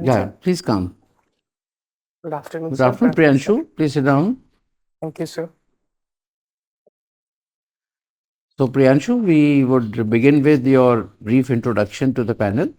afternoon, Yeah, sir. please come. Good afternoon, Good sir. afternoon, Priyanshu. Please sit down. Thank you, sir. So, Priyanshu, we would begin with your brief introduction to the panel.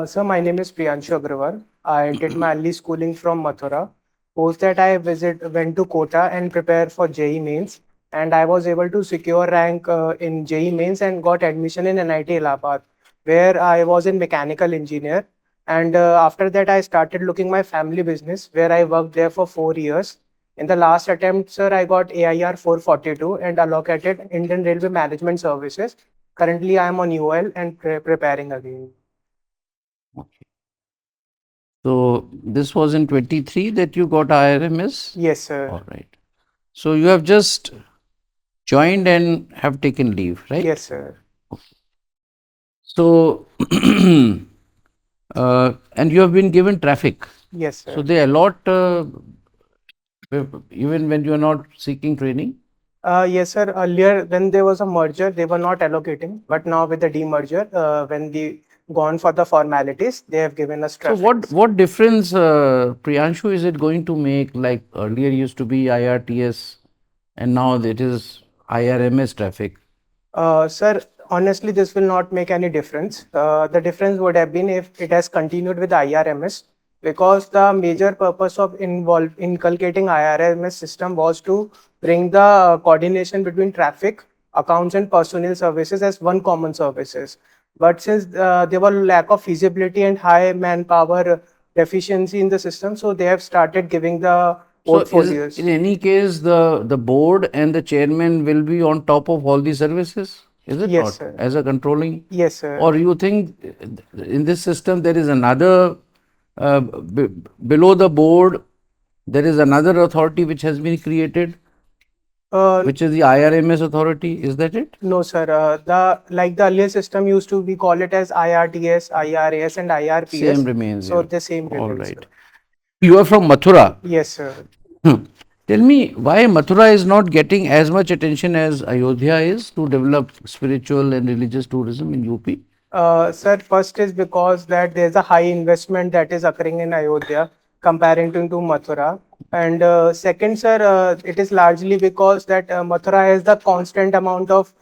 Sir, my name is Priyanshu Agrawal. I did my early schooling from Mathura. Post that I went to Kota and prepared for JEE mains, and I was able to secure rank in JEE mains and got admission in NIT Allahabad, where I was in mechanical engineer. And after that, I started looking my family business, where I worked there for 4 years. In the last attempt, sir, I got AIR 442 and allocated Indian Railway Management Services. Currently, I am on UL and preparing again. Okay. So, this was in 23 that you got IRMS? Yes, sir. All right. So, you have just joined and have taken leave, right? Yes, sir. So, and you have been given traffic. Yes, So, sir. they allot even when you are not seeking training. Yes, sir. Earlier, when there was a merger, they were not allocating. But now with the demerger, when they gone for the formalities, they have given us So traffic. what difference, Priyanshu, is it going to make? Like earlier used to be IRTS, and now it is IRMS traffic. Sir, honestly, this will not make any difference. The difference would have been if it has continued with IRMS, because the major purpose of inculcating IRMS system was to bring the coordination between traffic, accounts, and personnel services as one common services. But since there were lack of feasibility and high manpower deficiency in the system, so they have started giving the So is in portfolios. any case the board and the chairman will be on top of all these services? Is it Yes, not sir. as a controlling? Yes, sir. Or you think in this system there is another below the board there is another authority which has been created, Uh, which is the IRMS authority? Is that it? No, sir. The earlier system used to be call it as IRTS, IRAS, and Same IRPS. remains, So yeah. the same All remains, right. sir. You are from Mathura. Yes, sir. Tell me why Mathura is not getting as much attention as Ayodhya is to develop spiritual and religious tourism in UP? Sir, first is because that there's a high investment that is occurring in Ayodhya comparing to Mathura. And second, sir, it is largely because that Mathura has the constant amount of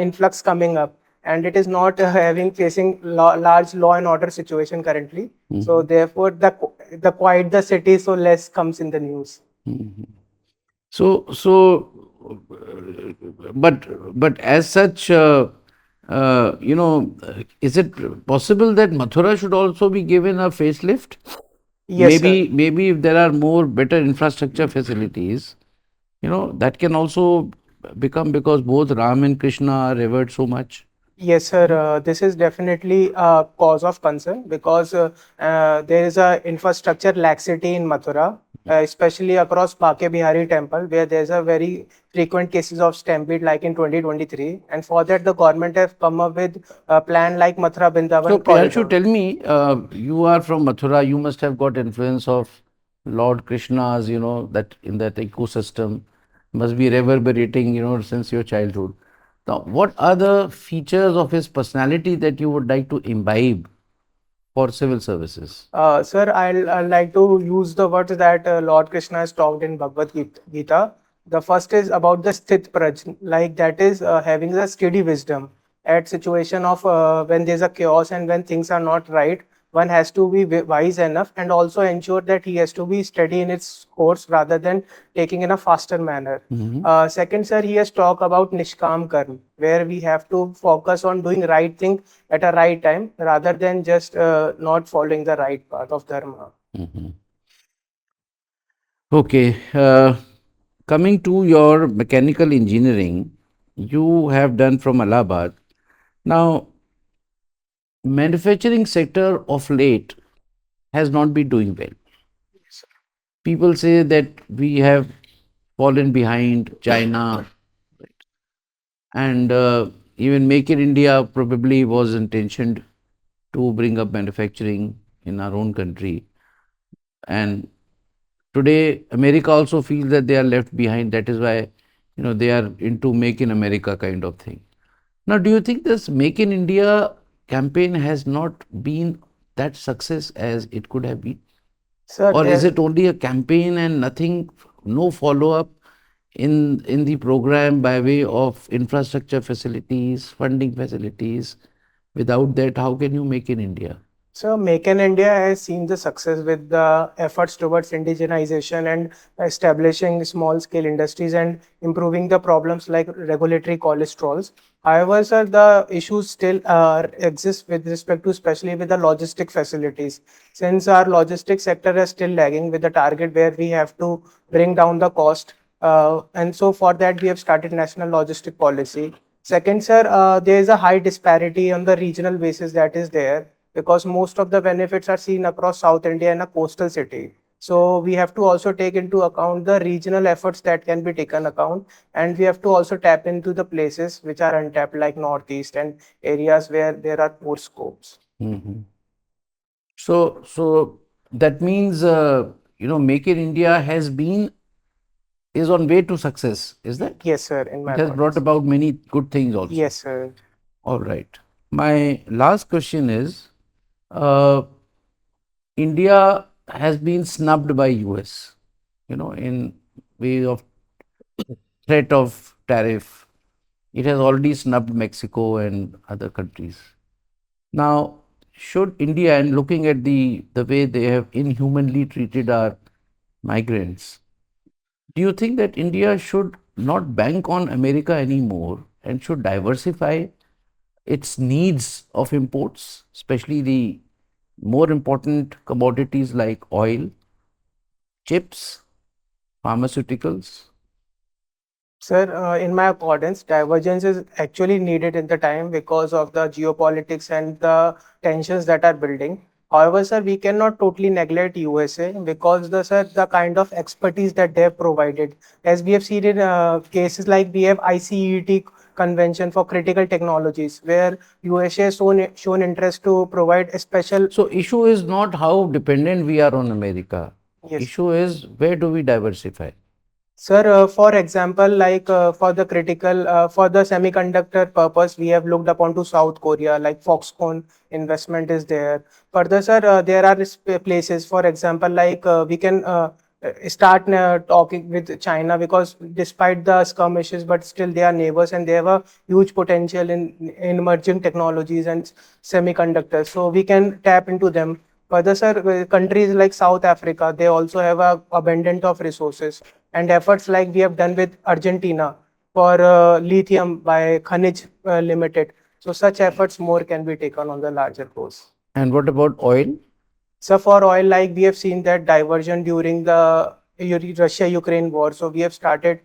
influx coming up, and it is not having facing large law and order situation currently. So therefore, the quiet the city, so less comes in the news. But as such, is it possible that Mathura should also be given a facelift? Yes, sir. Maybe if there are more better infrastructure facilities, that can also become because both Ram and Krishna are revered so much. Yes, sir. This is definitely a cause of concern because there is a infrastructure laxity in Mathura, especially across Bake Bihari temple, where there's a very frequent cases of stampede like in 2023. And for that, the government have come up with a plan like Mathura So, Bindavan Priyanshu, corridor. tell me, you are from Mathura, you must have got influence of Lord Krishna's, that in that ecosystem must be reverberating, since your childhood. Now, what are the features of his personality that you would like to imbibe for civil services? Sir, I'll like to use the words that Lord Krishna has talked in Bhagavad Gita. The first is about the sthit prajn, like that is having the steady wisdom at situation of when there's a chaos and when things are not right. One has to be wise enough and also ensure that he has to be steady in its course rather than taking in a faster manner. Second, sir, he has talked about Nishkam Karm, where we have to focus on doing right thing at a right time rather than just not following the right path of Dharma. Okay, coming to your mechanical engineering, you have done from Allahabad. Now, manufacturing sector of late has not been doing well. People say that we have fallen behind China, and even Make in India probably was intentioned to bring up manufacturing in our own country. And today, America also feels that they are left behind. That is why, they are into Make in America kind of thing. Now, do you think this Make in India campaign has not been that success as it could have been? Sir, Or is there, it only a campaign and nothing, no follow up in the program by way of infrastructure facilities, funding facilities? Without that, how can you make in India? So, Make in India has seen the success with the efforts towards indigenization and establishing small scale industries and improving the problems like regulatory cholesterols. However, sir, the issues still exist with respect to especially with the logistic facilities. Since our logistics sector is still lagging with the target where we have to bring down the cost. And so for that, we have started national logistic policy. Second, sir, there is a high disparity on the regional basis that is there because most of the benefits are seen across South India in a coastal city. So we have to also take into account the regional efforts that can be taken account, and we have to also tap into the places which are untapped like Northeast and areas where there are poor scopes. Mhm. So that means Make in India is on way to success. Is that? Yes, sir, in my It has brought accordance. about many good things also. Yes, sir. All right. My last question is, uh, India has been snubbed by US, in way of threat of tariff. It has already snubbed Mexico and other countries. Now, should India, and looking at the way they have inhumanly treated our migrants, do you think that India should not bank on America anymore and should diversify its needs of imports, especially the more important commodities like oil, chips, pharmaceuticals? Sir, in my accordance, divergence is actually needed in the time because of the geopolitics and the tensions that are building. However, sir, we cannot totally neglect USA because the kind of expertise that they have provided, as we have seen in cases like we have ICET convention for critical technologies, where USA has shown interest to provide a special. So, issue is not how dependent we are on America. Yes. Issue is where do we diversify? Sir, for example, like for the semiconductor purpose, we have looked upon to South Korea, like Foxconn investment is there. Further, sir, there are places, for example, like we can start talking with China because despite the skirmishes, but still they are neighbors and they have a huge potential in emerging technologies and semiconductors. So we can tap into them. Further, sir, countries like South Africa, they also have a abundant of resources and efforts like we have done with Argentina for lithium by Khanij Limited. So such efforts more can be taken on the larger course. And what about oil? So for oil, like we have seen that diversion during the Russia-Ukraine war. So we have started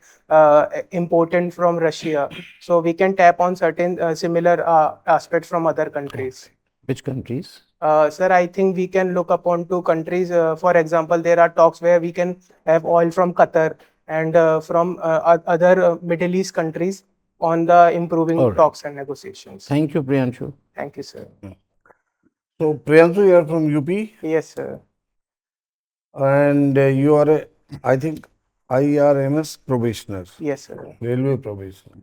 importing from Russia. So we can tap on certain similar aspects from other countries. Which countries? Sir, I think we can look upon two countries. For example, there are talks where we can have oil from Qatar and from other Middle East countries on the improving All right. talks and negotiations. Thank you, Priyanshu. Thank you, sir. So, Priyanshu, you are from UP Yes, sir. and you are, I think, IRMS probationer, Yes, sir. railway probationer.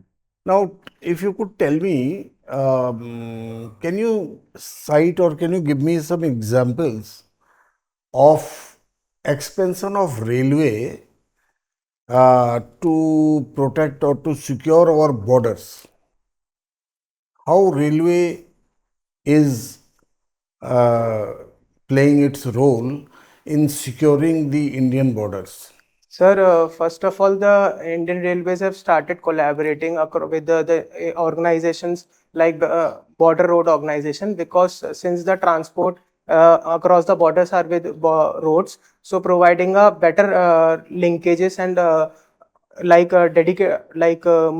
Now, if you could tell me, can you cite or can you give me some examples of expansion of railway to protect or to secure our borders? How railway is uh, playing its role in securing the Indian borders? Sir, first of all, the Indian Railways have started collaborating with the organizations like the Border Road Organization because since the transport across the borders are with roads, so providing a better linkages and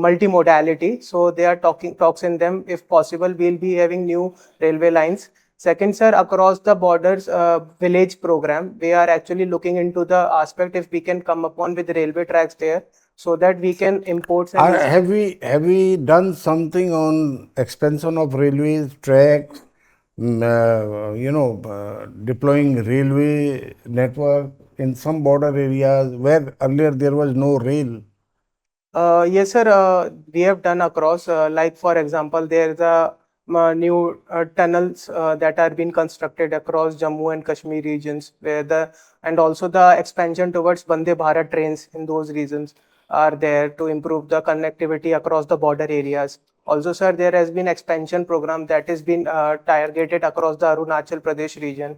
multimodality. So they are talks in them. If possible, we'll be having new railway lines. Second, sir, across the borders village program, we are actually looking into the aspect if we can come upon with railway tracks there so that we can import and Have we done something on expansion of railways, tracks, deploying railway network in some border areas where earlier there was no rail? Yes, sir. We have done across, like for example, there's a new tunnels that are being constructed across Jammu and Kashmir regions, and also the expansion towards Vande Bharat trains in those regions are there to improve the connectivity across the border areas. Also, sir, there has been expansion program that has been targeted across the Arunachal Pradesh region,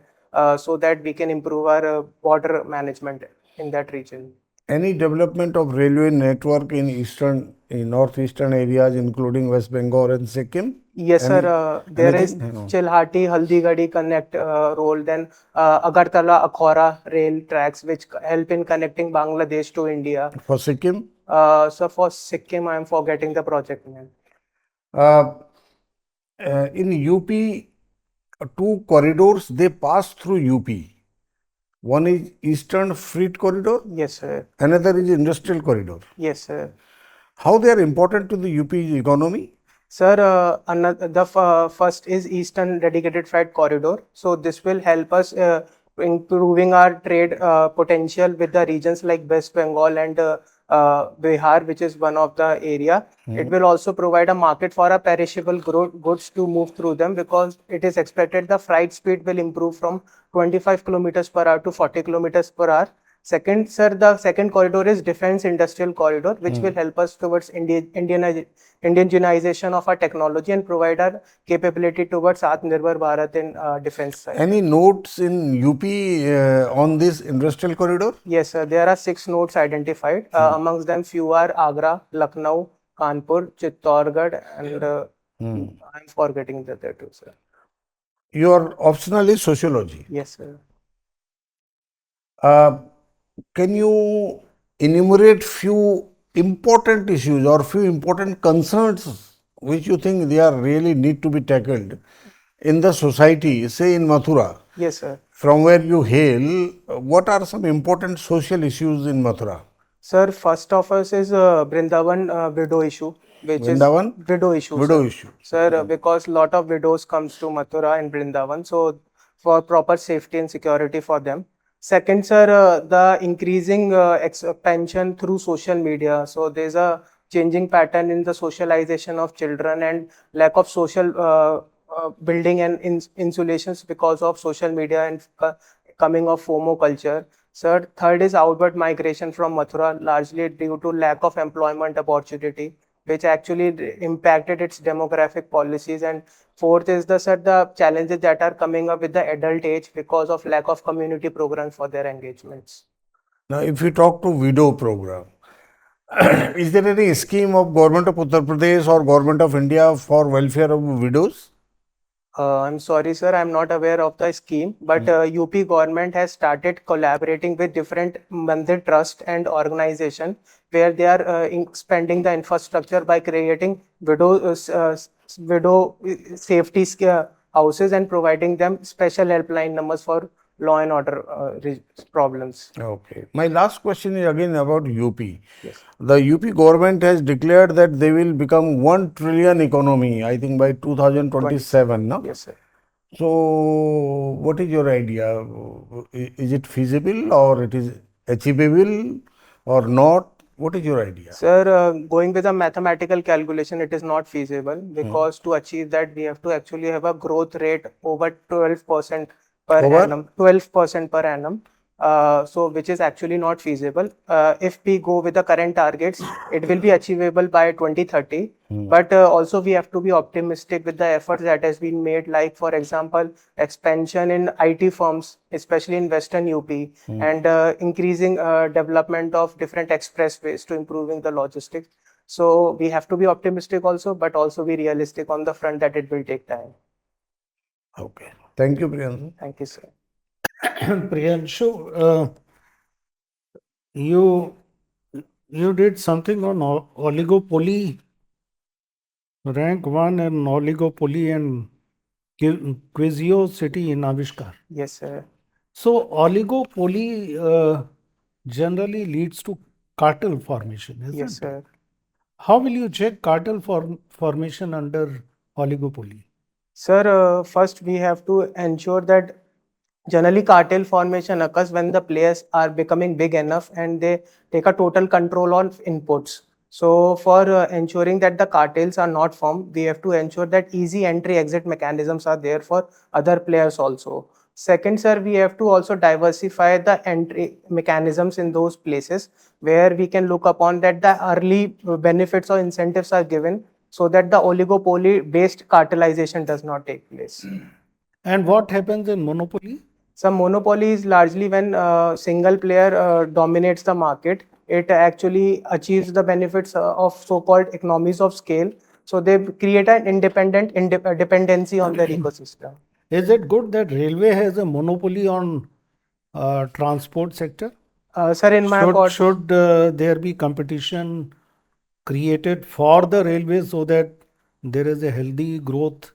so that we can improve our border management in that region. Any development of railway network in northeastern areas, including West Bengal and Sikkim? Yes, sir. There is Anything? No. Chilhati Haldigadi connect roll, then Agartala Akhora rail tracks, which help in connecting Bangladesh to India. For Sikkim? So for Sikkim, I am forgetting the project name. In UP, two corridors they pass through UP. One is Eastern Freight Corridor. Yes, sir. Another is Industrial Corridor. Yes, sir. How they are important to the UP economy? Sir, first is Eastern Dedicated Freight Corridor. So this will help us improving our trade potential with the regions like West Bengal and Bihar, which is one of the area. It will also provide a market for a perishable goods to move through them, because it is expected the freight speed will improve from 25 kilometers per hour to 40 kilometers per hour. Second, sir, the second corridor is Defense Industrial Corridor, which will help us towards indigenization of our technology and provide our capability towards Atmanirbhar Bharat in defense side. Any notes in UP on this industrial corridor? Yes, sir. There are 6 nodes identified. Amongst them, few are Agra, Lucknow, Kanpur, Chittorgarh, and I'm forgetting the other two, sir. Your optional is sociology. Yes, sir. Can you enumerate few important issues or few important concerns which you think they are really need to be tackled in the society, say in Mathura? Yes, sir. From where you hail, what are some important social issues in Mathura? Sir, first of us is Brindavan widow issue, which Vrindavan? is widow issue. Widow sir. issue. Sir, because lot of widows comes to Mathura and Brindavan, so for proper safety and security for them. Second, sir, the increasing expansion through social media. So there's a changing pattern in the socialization of children and lack of social building and insulations because of social media and coming of FOMO culture. Sir, third is outward migration from Mathura, largely due to lack of employment opportunity, which actually impacted its demographic policies. And fourth is the challenges that are coming up with the adult age because of lack of community programs for their engagements. Now, if we talk to widow program, is there any scheme of government of Uttar Pradesh or government of India for welfare of widows? I'm sorry, sir, I'm not aware of the scheme, but UP government has started collaborating with different Mandir trust and organization, where they are expanding the infrastructure by creating widow safety houses and providing them special helpline numbers for law and order problems. Okay. My last question is again about UP. Yes. The UP government has declared that they will become 1 trillion economy, I think by 2027, no? Yes, sir. So, what is your idea? Is it feasible or it is achievable or not? What is your idea? Sir, going with a mathematical calculation, it is not feasible, because to achieve that, we have to actually have a growth rate over 12% per Over? annum. 12% per annum. So which is actually not feasible. If we go with the current targets, it will be achievable by 2030. But also we have to be optimistic with the efforts that has been made, like for example, expansion in IT firms, especially in Western UP, and increasing development of different expressways to improving the logistics. So we have to be optimistic also, but also be realistic on the front that it will take time. Okay. Thank you, Priyanshu. Thank you, sir. Priyanshu, you did something on oligopoly, rank 1 and oligopoly and city in Avishkar. Yes, sir. So oligopoly generally leads to cartel formation, isn't Yes, it? sir. How will you check cartel formation under oligopoly? Sir, first we have to ensure that generally cartel formation occurs when the players are becoming big enough and they take a total control on inputs. So for ensuring that the cartels are not formed, we have to ensure that easy entry exit mechanisms are there for other players also. Second, sir, we have to also diversify the entry mechanisms in those places where we can look upon that the early benefits or incentives are given so that the oligopoly based cartelization does not take place. And what happens in monopoly? So monopoly is largely when a single player dominates the market. It actually achieves the benefits of so-called economies of scale. So they create an dependency on their ecosystem. Is it good that railway has a monopoly on transport sector? Sir, in my Should there be competition created for the railways so that there is a healthy growth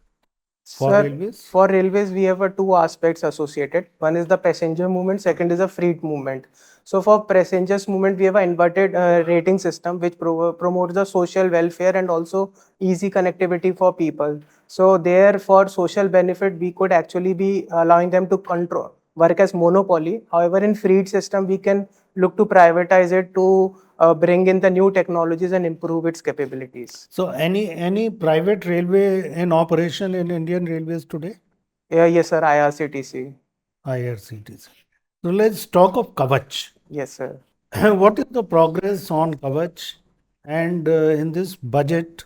for Sir, railways? for railways, we have two aspects associated. One is the passenger movement, second is the freight movement. So for passengers movement, we have an inverted rating system which promotes the social welfare and also easy connectivity for people. So there for social benefit, we could actually be allowing them to control work as monopoly. However, in freight system, we can look to privatize it to bring in the new technologies and improve its capabilities. So any private railway in operation in Indian Railways today? Yes, sir, IRCTC. IRCTC. So let's talk of Kavach. Yes, sir. What is the progress on Kavach? And in this budget,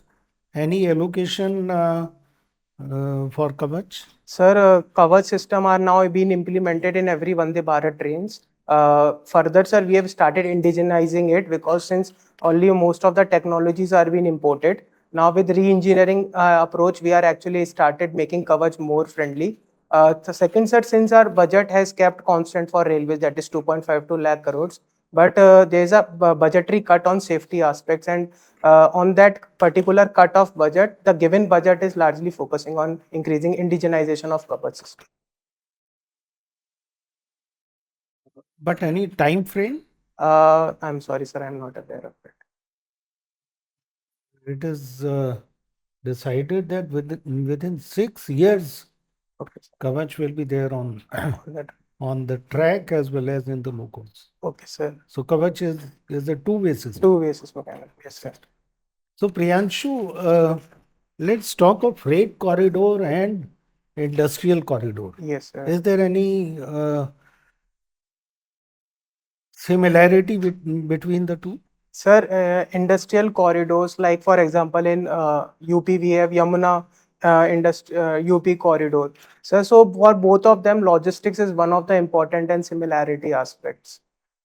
any allocation for Kavach? Sir, cover system are now being implemented in every Vande Bharat trains. Further, sir, we have started indigenizing it because since only most of the technologies are being imported, now with re-engineering approach, we are actually started making Kavach more friendly. The second, sir, since our budget has kept constant for railways, that is 2.52 lakh crores, but there is a budgetary cut on safety aspects, and on that particular cut of budget, the given budget is largely focusing on increasing indigenization of cover system. But any time frame? I'm sorry, sir, I'm not aware of it. It is decided that within 6 years, Okay, sir. Kavach will be there on On that. on the track as well as in the locals. Okay, sir. So Kavach is a two-way system. Two basis mechanism. Yes, sir. So Priyanshu, let's talk of freight corridor and industrial corridor. Yes, sir. Is there any similarity between the two? Sir, industrial corridors, like for example, in UP, we have Yamuna UP corridor. So for both of them, logistics is one of the important and similarity aspects.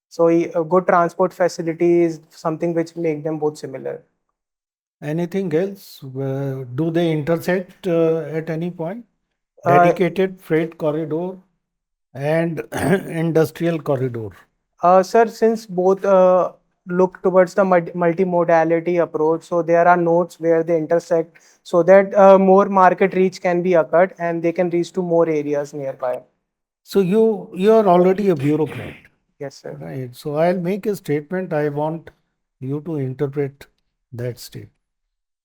So a good transport facility is something which make them both similar. Anything else? Do they intersect at any point? Uh, Dedicated freight corridor and industrial corridor. Sir, since both look towards the multimodality approach, so there are nodes where they intersect so that more market reach can be occurred and they can reach to more areas nearby. So you are already a bureaucrat, Yes, sir. right? So I'll make a statement. I want you to interpret that statement.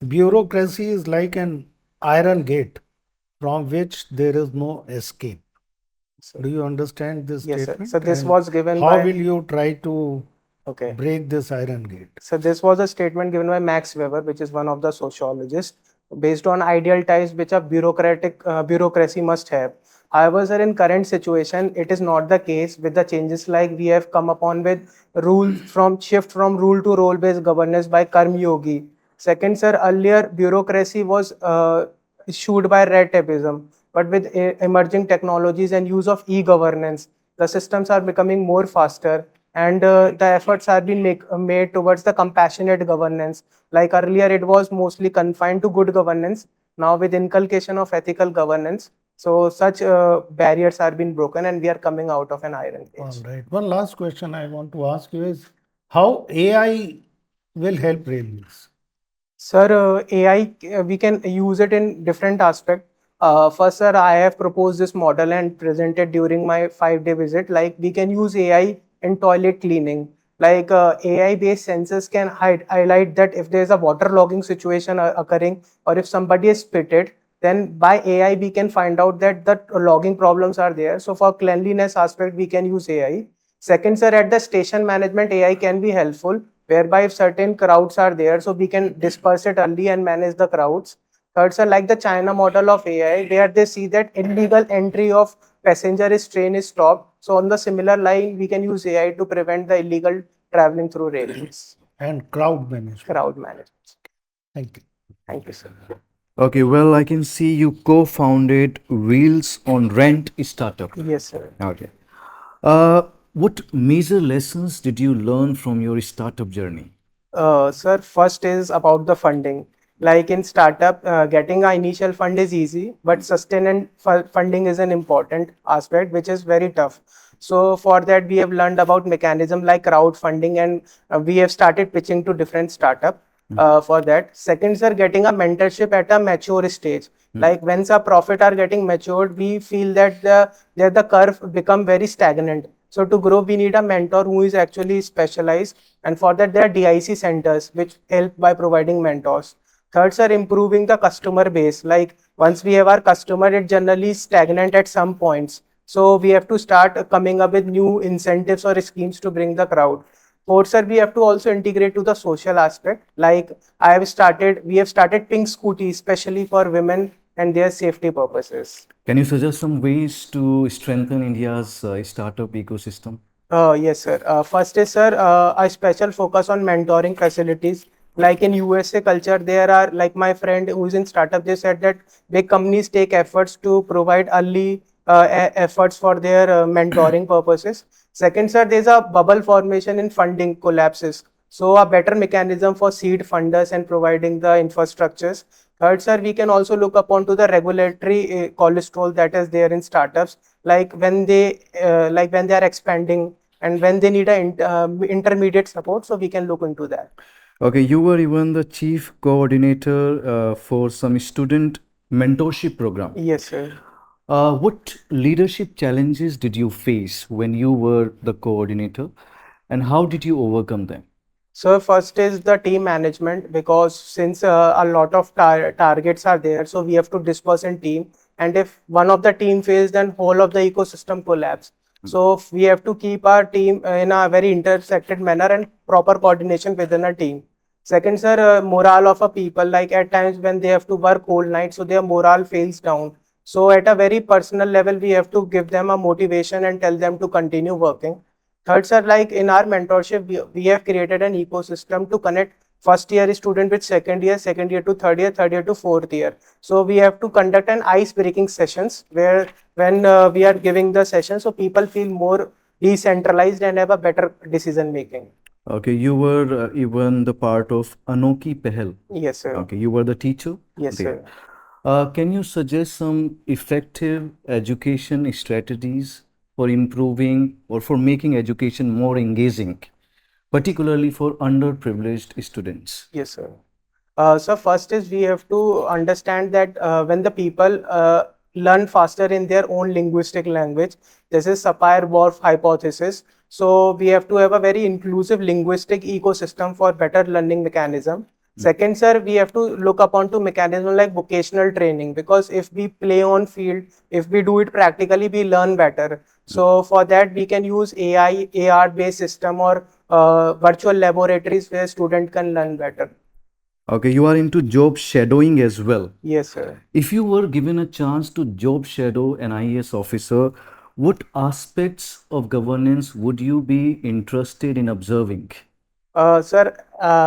Bureaucracy is like an iron gate from which there is no escape. Sir. Do you understand this Yes, sir. statement? So this And was given how by. will you try to Okay. break this iron gate? So this was a statement given by Max Weber, which is one of the sociologists, based on ideal types which a bureaucracy must have. However, sir, in current situation, it is not the case with the changes like we have come upon with shift from rule to role based governance by Karm Yogi. Second, sir, earlier bureaucracy was issued by red tapeism, but with emerging technologies and use of e-governance, the systems are becoming more faster and the efforts are being made towards the compassionate governance. Like earlier, it was mostly confined to good governance. Now, with inculcation of ethical governance, so such barriers are being broken, and we are coming out of an iron All age. right. One last question I want to ask you is how AI will help railways? Sir, AI, we can use it in different aspects. First, sir, I have proposed this model and presented during my 5-day visit. Like we can use AI in toilet cleaning. Like AI-based sensors can highlight that if there is a water logging situation occurring or if somebody is spitted, then by AI we can find out that the logging problems are there. So for cleanliness aspect, we can use AI. Second, sir, at the station management, AI can be helpful whereby if certain crowds are there, so we can disperse it early and manage the crowds. Third, sir, like the China model of AI, where they see that illegal entry of passenger is train is stopped. So on the similar line, we can use AI to prevent the illegal traveling through railways. And crowd management. Crowd management. Thank you. Thank you, sir. Okay, well, I can see you co-founded Wheels on Rent startup. Yes, sir. Okay. What major lessons did you learn from your startup journey? Sir, first is about the funding. Like in startup, getting an initial fund is easy, but sustained funding is an important aspect, which is very tough. So for that, we have learned about mechanism like crowdfunding, and we have started pitching to different startup. For that, second, sir, getting a mentorship at a mature stage. Like once our profit are getting matured, we feel that the curve become very stagnant. So to grow, we need a mentor who is actually specialized, and for that there are DIC centers which help by providing mentors. Third, sir, improving the customer base. Like once we have our customer, it generally stagnant at some points. So we have to start coming up with new incentives or schemes to bring the crowd. Fourth, sir, we have to also integrate to the social aspect. Like we have started Pink Scooty, especially for women and their safety purposes. Can you suggest some ways to strengthen India's startup ecosystem? Yes, sir. First is, sir, a special focus on mentoring facilities. Like in USA culture, there are, like my friend who's in startup, they said that big companies take efforts to provide early efforts for their mentoring purposes. Second, sir, there's a bubble formation in funding collapses. So a better mechanism for seed funders and providing the infrastructures. Third, sir, we can also look upon to the regulatory cholesterol that is there in startups, like when they are expanding and when they need a intermediate support, so we can look into that. Okay, you were even the chief coordinator for some student mentorship program. Yes, sir. What leadership challenges did you face when you were the coordinator, and how did you overcome them? So first is the team management, because since a lot of targets are there, so we have to disperse in team. And if one of the team fails, then whole of the ecosystem collapse. So we have to keep our team in a very intersected manner and proper coordination within a team. Second, sir, morale of a people, like at times when they have to work whole night, so their morale fails down. So at a very personal level, we have to give them a motivation and tell them to continue working. Third, sir, like in our mentorship, we have created an ecosystem to connect first year student with second year to third year to fourth year. So we have to conduct an ice breaking sessions where when we are giving the session, so people feel more decentralized and have a better decision making. Okay, you were even the part of Anoki Pehel. Yes, sir. Okay, you were the teacher Yes, there. sir. Can you suggest some effective education strategies for improving or for making education more engaging, particularly for underprivileged students? Yes, sir. So first is we have to understand that when the people learn faster in their own linguistic language, this is Sapir-Whorf hypothesis. So we have to have a very inclusive linguistic ecosystem for better learning mechanism. Second, sir, we have to look upon to mechanism like vocational training, because if we play on field, if we do it practically, we learn better. So for that, we can use AI, AR based system or virtual laboratories where student can learn better. Okay, you are into job shadowing as well. Yes, sir. If you were given a chance to job shadow an IAS officer, what aspects of governance would you be interested in observing? Sir,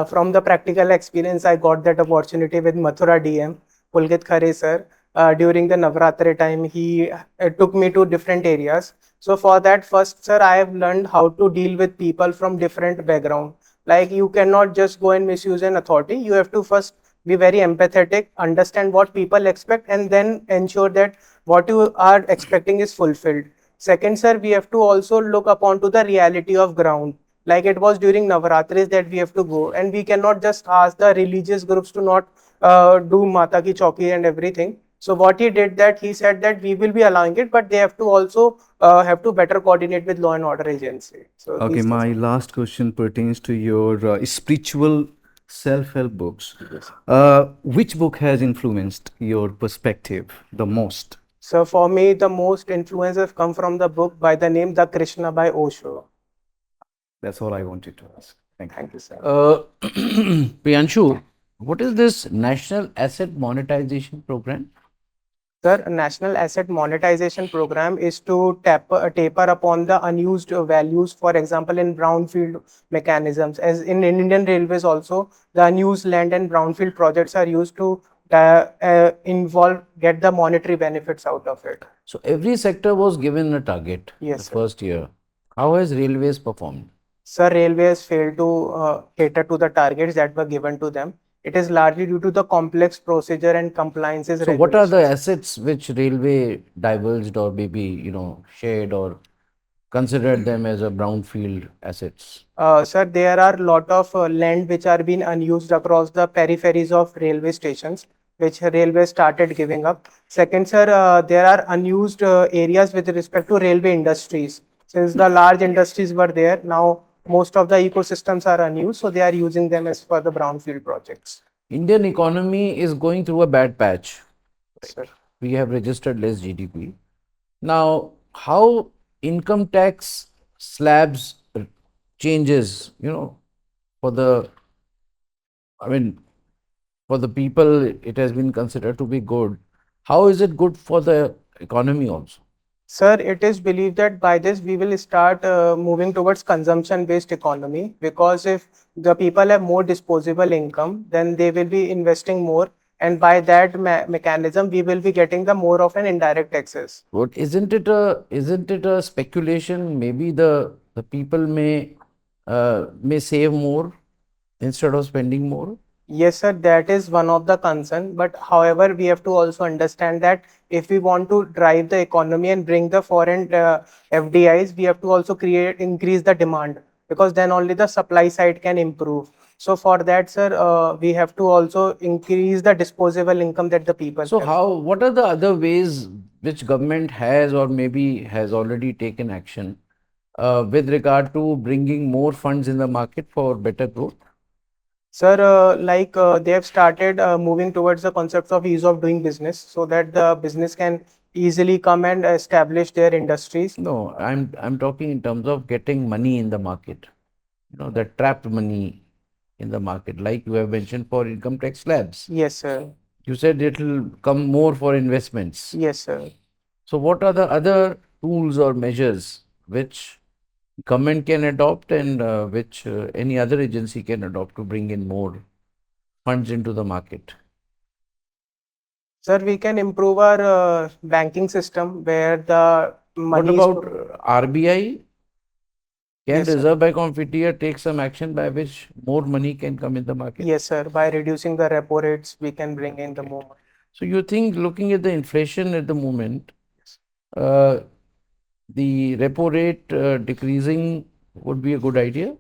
from the practical experience, I got that opportunity with Mathura DM, Pulkit Khare sir. During the Navratri time, he took me to different areas. So for that, first, sir, I have learned how to deal with people from different background. Like you cannot just go and misuse an authority. You have to first be very empathetic, understand what people expect, and then ensure that what you are expecting is fulfilled. Second, sir, we have to also look upon to the reality of ground. Like it was during Navaratris that we have to go, and we cannot just ask the religious groups to not do Mata ki Chauki and everything. So what he did, that he said that we will be allowing it, but they have to also have to better coordinate with law and order agency. So Okay, these my things. last question pertains to your spiritual self-help books. Yes. Which book has influenced your perspective the most? So for me, the most influences come from the book by the name The Krishna by Osho. That's all I wanted to ask. Thank you, sir. Priyanshu, what is this National Asset Monetization Program? Sir, a National Asset Monetization Program is to taper upon the unused values, for example, in brownfield mechanisms. As in Indian Railways also, the unused land and brownfield projects are used to get the monetary benefits out of it. So every sector was given a target Yes, the sir. first year. How has railways performed? Sir, railways failed to cater to the targets that were given to them. It is largely due to the complex procedure and compliances So what are the regulations. assets which railway divulged or maybe shared or considered them as a brownfield assets? Sir, there are a lot of land which are being unused across the peripheries of railway stations, which railway started giving up. Second, sir, there are unused areas with respect to railway industries. Since the large industries were there, now most of the ecosystems are unused, so they are using them as for the brownfield projects. Indian economy is going through a bad patch. Sir. We have registered less GDP. Now, how income tax slabs changes, for the, I mean, for the people, it has been considered to be good. How is it good for the economy also? Sir, it is believed that by this we will start moving towards consumption-based economy, because if the people have more disposable income, then they will be investing more, and by that mechanism we will be getting the more of an indirect taxes. But isn't it a speculation? Maybe the people may save more instead of spending more. Yes, sir, that is one of the concern. But however, we have to also understand that if we want to drive the economy and bring the foreign FDIs, we have to also increase the demand, because then only the supply side can improve. So for that, sir, we have to also increase the disposable income that the people So have. what are the other ways which government has or maybe has already taken action with regard to bringing more funds in the market for better growth? Sir, they have started moving towards the concepts of ease of doing business, so that the business can easily come and establish their industries. No, I'm talking in terms of getting money in the market. The trapped money in the market, like you have mentioned for income tax slabs. Yes, sir. You said it will come more for investments. Yes, sir. So what are the other tools or measures which government can adopt and which any other agency can adopt to bring in more funds into the market? Sir, we can improve our banking system where the What money is. about RBI? Can Yes, sir. Reserve Bank of India take some action by which more money can come in the market? Yes, sir. By reducing the repo rates, we can bring in the Okay. more. So you think, looking at the inflation at the moment, uh, the repo rate decreasing would be a good idea?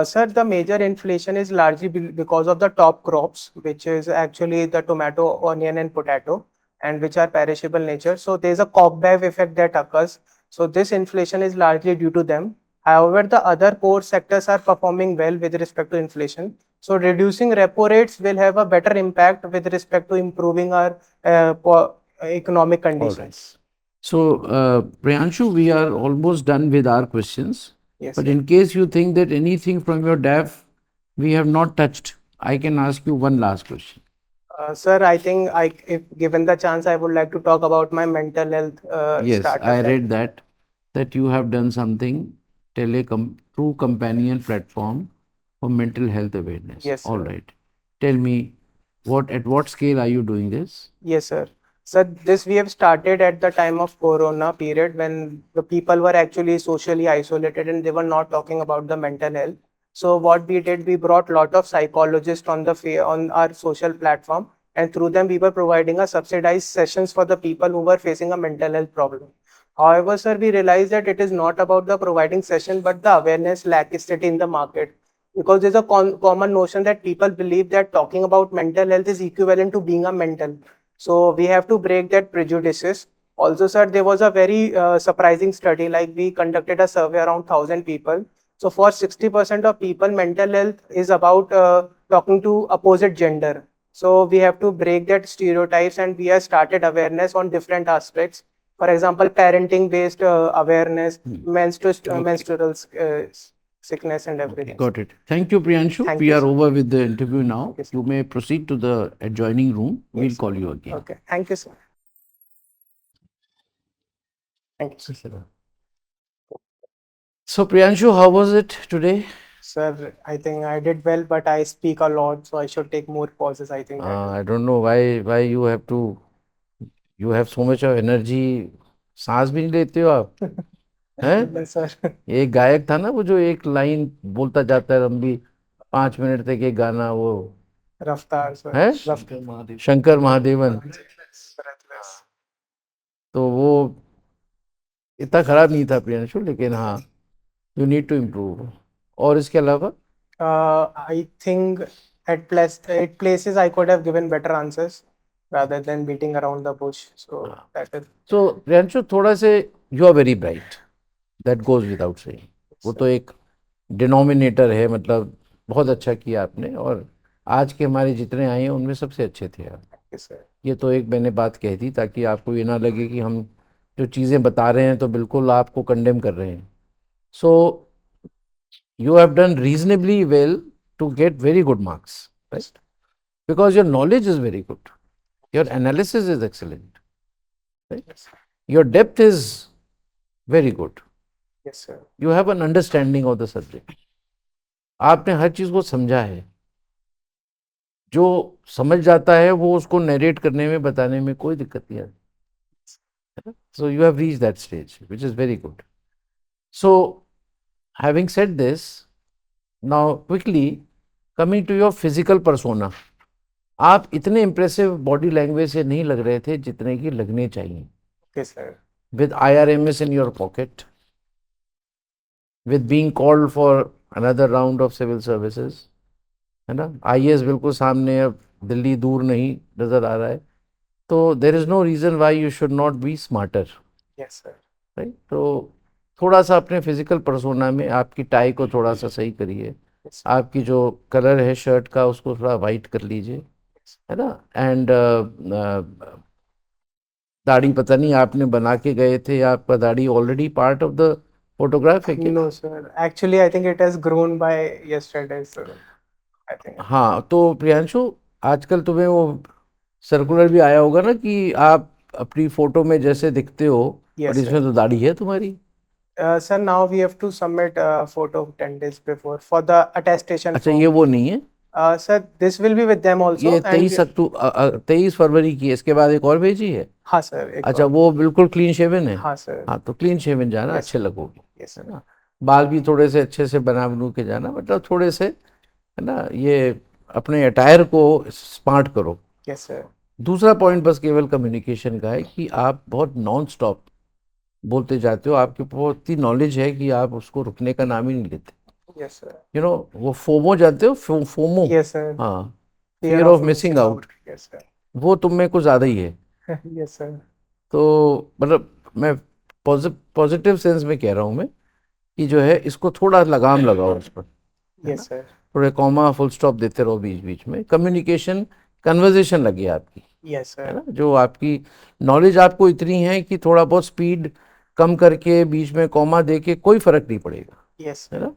Sir, the major inflation is largely because of the top crops, which is actually the tomato, onion, and potato, and which are perishable nature. So there's a Kopbev effect that occurs. So this inflation is largely due to them. However, the other core sectors are performing well with respect to inflation. So reducing repo rates will have a better impact with respect to improving our economic All right. conditions. So, Priyanshu, we are almost done with our questions. Yes, But sir. in case you think that anything from your DAF we have not touched, I can ask you one last question. Sir, I think if given the chance, I would like to talk about my mental health Yes, startup. I read that you have done something, through companion platform for mental health awareness. Yes, All sir. right. Tell me, at what scale are you doing this? Yes, sir. Sir, this we have started at the time of Corona period, when the people were actually socially isolated and they were not talking about the mental health. So what we did, we brought lot of psychologists on on our social platform, and through them we were providing a subsidized sessions for the people who were facing a mental health problem. However, sir, we realized that it is not about the providing session, but the awareness lack is in the market, because there's a common notion that people believe that talking about mental health is equivalent to being a mental. So we have to break that prejudices. Also, sir, there was a very surprising study. Like, we conducted a survey around 1,000 people. So for 60% of people, mental health is about talking to opposite gender. So we have to break that stereotypes, and we have started awareness on different aspects. For example, parenting based awareness, Okay. menstrual. sickness and everything. Got it. Thank you, Priyanshu. Thank We you, are sir. over with the interview now. Thank you, sir. You may proceed to the adjoining room. We'll Yes, call sir. you again. Okay. Thank you, sir. Thank you, sir. So, Priyanshu, how was it today? Sir, I think I did well, but I speak a lot, so I should take more pauses. I think that. I don't know why you have to. You have so much of energy. सांस भी नहीं लेते हो आप हैं? Yes, sir. एक गायक था ना वो जो एक लाइन बोलता जाता है लंबी 5 मिनट तक एक गाना वो Raftar, sir. है शंकर महादेवन Breathless. तो वो इतना खराब नहीं था प्रियांशु लेकिन हाँ यू नीड टू इम्प्रूव और इसके अलावा I think at places I could have given better answers rather than beating around the bush. So that is. सो प्रियांशु थोड़ा से you are very bright that goes without saying वो तो एक denominator है मतलब बहुत अच्छा किया आपने और आज के हमारे जितने आए हैं उनमें सबसे अच्छे थे आप Yes, sir. ये तो एक मैंने बात कह दी ताकि आपको ये ना लगे कि हम जो चीज़ें बता रहे हैं तो बिल्कुल आपको कंडेम कर रहे हैं सो you have done reasonably well to get very good marks, right? Because your knowledge is very good, your analysis is excellent, right? Yes, sir. Your depth is very good. Yes, sir. You have an understanding of the subject. आपने हर चीज़ को समझा है जो समझ जाता है वो उसको नरेट करने में बताने में कोई दिक्कत नहीं आती so you have reached that stage which is very good so having said this now quickly coming to your physical persona आप इतने इम्प्रेसिव बॉडी लैंग्वेज से नहीं लग रहे थे जितने की लगने चाहिए Yes, sir. with IRMS in your pocket with being called for another round of civil services है ना IAS बिल्कुल सामने अब दिल्ली दूर नहीं नजर आ रहा है तो there is no reason why you should not be smarter Yes, sir. Right तो थोड़ा सा अपने फिजिकल पर्सोना में आपकी टाई को थोड़ा सा सही करिए Yes, sir. आपकी जो कलर है शर्ट का उसको थोड़ा वाइट कर लीजिए है ना एंड दाढ़ी पता नहीं आपने बना के गए थे आपका दाढ़ी already part of the photograph है क्या No, sir. Actually, I think it has grown by yesterday, sir. I think. हाँ तो प्रियांशु आजकल तुम्हें वो सर्कुलर भी आया होगा ना कि आप अपनी फोटो में जैसे दिखते हो Yes, और इसमें तो दाढ़ी है तुम्हारी Sir, now we have to submit a photo 10 days before for the attestation अच्छा form. ये वो नहीं है Sir, this will be with them also. ये and 23 फरवरी की है इसके बाद एक और भेजी है हाँ सर एक अच्छा और। वो बिल्कुल क्लीन शेवन है हाँ सर। हाँ तो क्लीन शेवन जाना Yes, अच्छे लगोगे यस है सर। ना बाल भी थोड़े से अच्छे से बना बनू के जाना मतलब थोड़े से है ना ये अपने अटायर को स्मार्ट करो यस सर। दूसरा पॉइंट बस केवल कम्युनिकेशन का है कि आप बहुत नॉन स्टॉप बोलते जाते हो आपकी बहुत इतनी नॉलेज है कि आप उसको रुकने का नाम ही नहीं लेते यस सर। यू नो वो फोमो जानते हो फोमो यस सर। हाँ fear of missing out yes sir. वो तुम में कुछ ज़्यादा ही है यस सर। तो मतलब मैं पॉजिटिव सेंस में कह रहा हूँ मैं कि जो है इसको थोड़ा लगाम लगाओ उस पर यस सर। थोड़े कॉमा फुल स्टॉप देते रहो बीच बीच में कम्युनिकेशन कन्वर्जेशन लगे आपकी यस है सर। ना जो आपकी नॉलेज आपको इतनी है कि थोड़ा बहुत स्पीड कम करके बीच में कॉमा दे के कोई फर्क नहीं पड़ेगा यस है सर। ना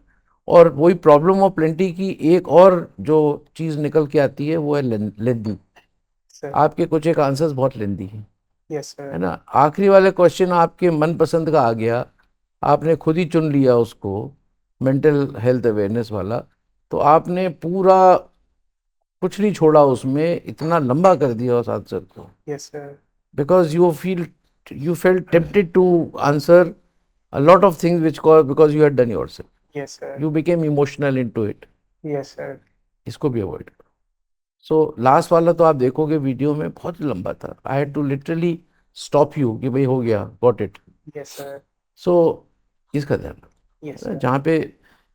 और वही प्रॉब्लम ऑफ प्लेंटी की एक और जो चीज़ निकल के आती है वो है लेंदी सर। आपके कुछ एक आंसर्स बहुत लेंदी हैं यस है सर। ना आखिरी वाले क्वेश्चन आपके मनपसंद का आ गया आपने खुद ही चुन लिया उसको मेंटल हेल्थ अवेयरनेस वाला तो आपने पूरा कुछ नहीं छोड़ा उसमें इतना लंबा कर दिया उस आंसर को yes sir. because you felt tempted to answer a lot of things because you had done yourself yes sir. you became emotional into it yes sir. इसको भी अवॉइड करो सो लास्ट वाला तो आप देखोगे वीडियो में बहुत लंबा था I had to literally stop you कि भाई हो गया got it yes sir. So इसका ध्यान रखो यस सर। जहाँ पे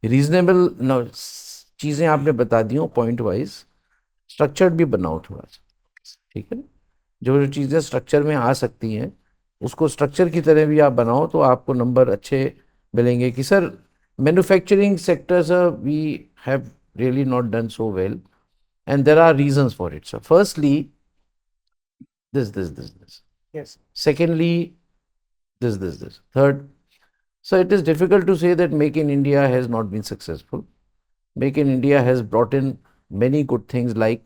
रीजनेबल चीज़ें आपने बता दी हो पॉइंट वाइज स्ट्रक्चर्ड भी बनाओ थोड़ा सा ठीक है ना जो जो चीज़ें स्ट्रक्चर में आ सकती हैं उसको स्ट्रक्चर की तरह भी आप बनाओ तो आपको नंबर अच्छे मिलेंगे कि sir manufacturing sectors we have really not done so well and there are reasons for it sir firstly this yes. secondly this third So it is difficult to say that Make in India has not been successful. Make in India has brought in many good things like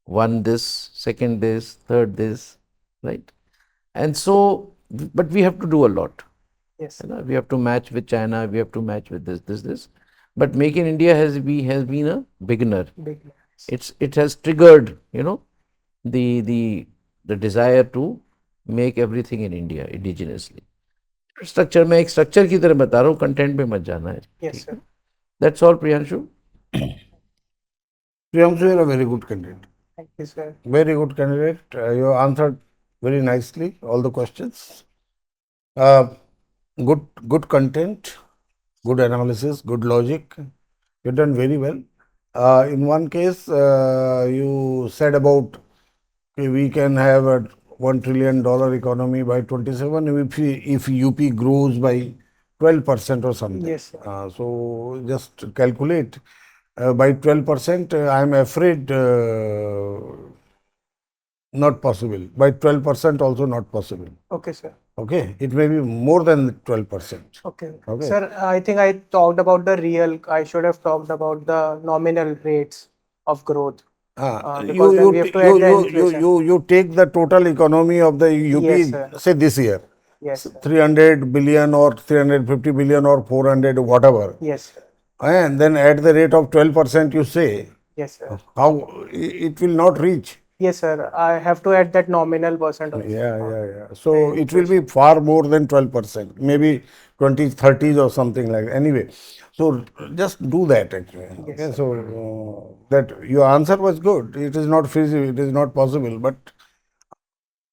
one this, second this, third this, right? And so, but we have to do a lot. Yes. We have to match with China, we have to match with this. But Make in India has been a beginner. Big. It has triggered, the desire to make everything in India indigenously. Structure मैं एक structure की तरह बता रहा हूँ, content पे मत जाना है. Yes, sir. That's all, Priyanshu. Priyanshu, you are a very good candidate. Thank you, sir. Very good candidate. You answered very nicely all the questions. Good content, good analysis, good logic. You've done very well. In one case, you said about we can have a $1 trillion economy by 27 if UP grows by 12% or something. Yes, sir. So just calculate. By 12%, I am afraid not possible. By 12% also not possible. Okay, sir. Okay, it may be more than 12%. Okay. Okay. Sir, I think I talked about the real. I should have talked about the nominal rates of growth. Because then we have to add the inflation. You take the total economy of the UP, Yes, sir. say this year, Yes, sir. 300 billion or 350 billion or 400, whatever, Yes, sir. and then at the rate of 12%, you say, Yes, sir. how it will not reach. Yes, sir. I have to add that nominal percent also. Yeah. So it will be far more than 12%, maybe 20s, 30s or something like that. Anyway, so just do that actually. Yes, Okay, so that your answer was good. It is not feasible, it is not possible, but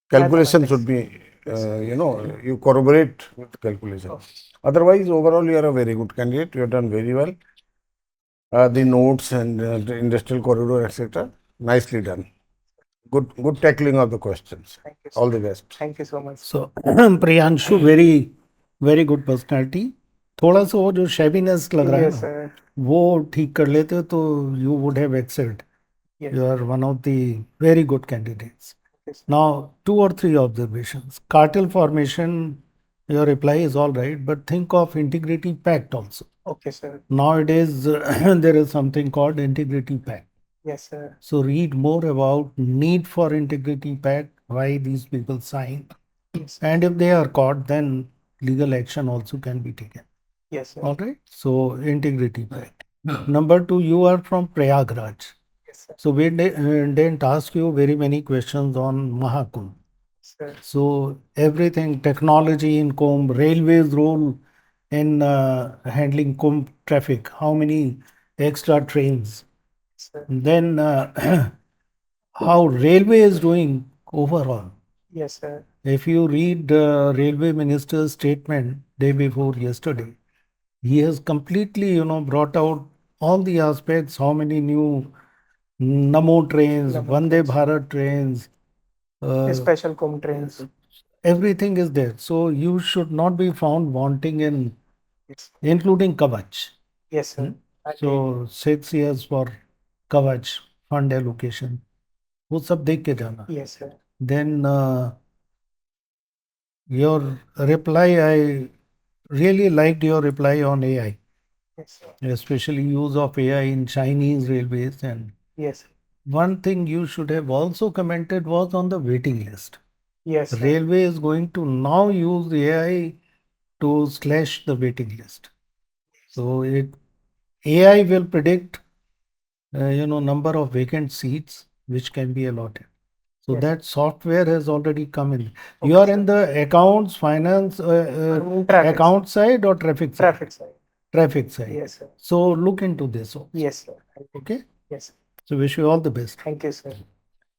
calculation should be, you corroborate with the calculation. Otherwise, overall, you are a very good candidate. You have done very well. The notes and the industrial corridor, etc. Nicely done. Good tackling of the questions. Thank you, sir. All the best. Thank you so much. So Priyanshu very good personality. थोड़ा सा वो जो shabbiness लग रहा है Yes, ना, sir. वो ठीक कर लेते तो you would have excelled. Yes. You are one of the very good candidates. Yes, sir. Now, 2 or 3 observations. Cartel formation, your reply is all right, but think of integrity pact also. Okay, sir. Nowadays, there is something called integrity pact. Yes, sir. So read more about need for integrity pact, why these people sign, Yes. and if they are caught, then legal action also can be taken. Yes, sir. All right. So integrity pact. Number 2, you are from Prayagraj. Yes, sir. So we didn't ask you very many questions on Mahakumbh. Sir. So everything, technology in Kumbh, railways role in handling Kumbh traffic, how many extra trains, Sir. then how railway is doing overall. Yes, sir. If you read railway minister's statement day before yesterday, he has completely, brought out all the aspects, how many new Namo trains, Namo Vande trains. Bharat trains, Special Kumbh trains. everything is there. So you should not be found wanting in, Yes. including Kavach. Yes, sir. I agree. So 6 years for Kavach fund allocation. वो सब देख के जाना. Yes, sir. Then your reply, I really liked your reply on AI, Yes, sir. especially use of AI in Chinese railways. And Yes. one thing you should have also commented was on the waiting list. Yes, sir. Railway is going to now use AI to slash the waiting list. So AI will predict, number of vacant seats which can be allotted. So Yes. that software has already come in. Okay, You are sir. in the accounts, finance, Traffic. account side or traffic side? Traffic side. Traffic side. Yes, sir. So look into this also. Yes, sir. Okay. Yes. So wish you all the best. Thank you, sir.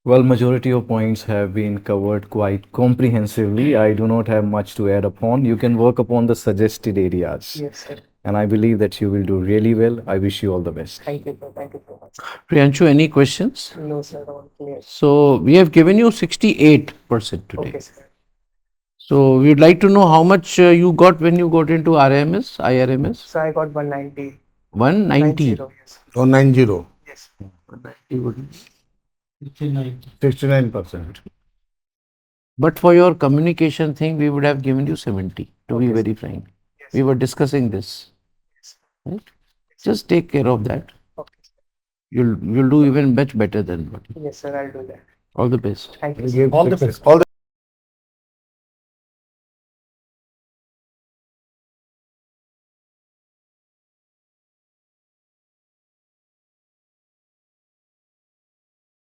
Well, majority of points have been covered quite comprehensively. I do not have much to add upon. You can work upon the suggested areas. Yes, sir. And I believe that you will do really well. I wish you all the best. Thank you, sir. Thank you so much. Priyanshu, any questions? No, sir. All clear. So we have given you 68% today. Okay, sir. So we would like to know how much you got when you got into IRMS? So I got 190. 190. 90, yes. Or 90, Yes. 69%. But for your communication thing, we would have given you 70, to be very frank. We were discussing this. Right? Just take care of that. Okay. You'll do even much better than what. Yes, sir. I'll do that. All the best. Thank you. All the best. All the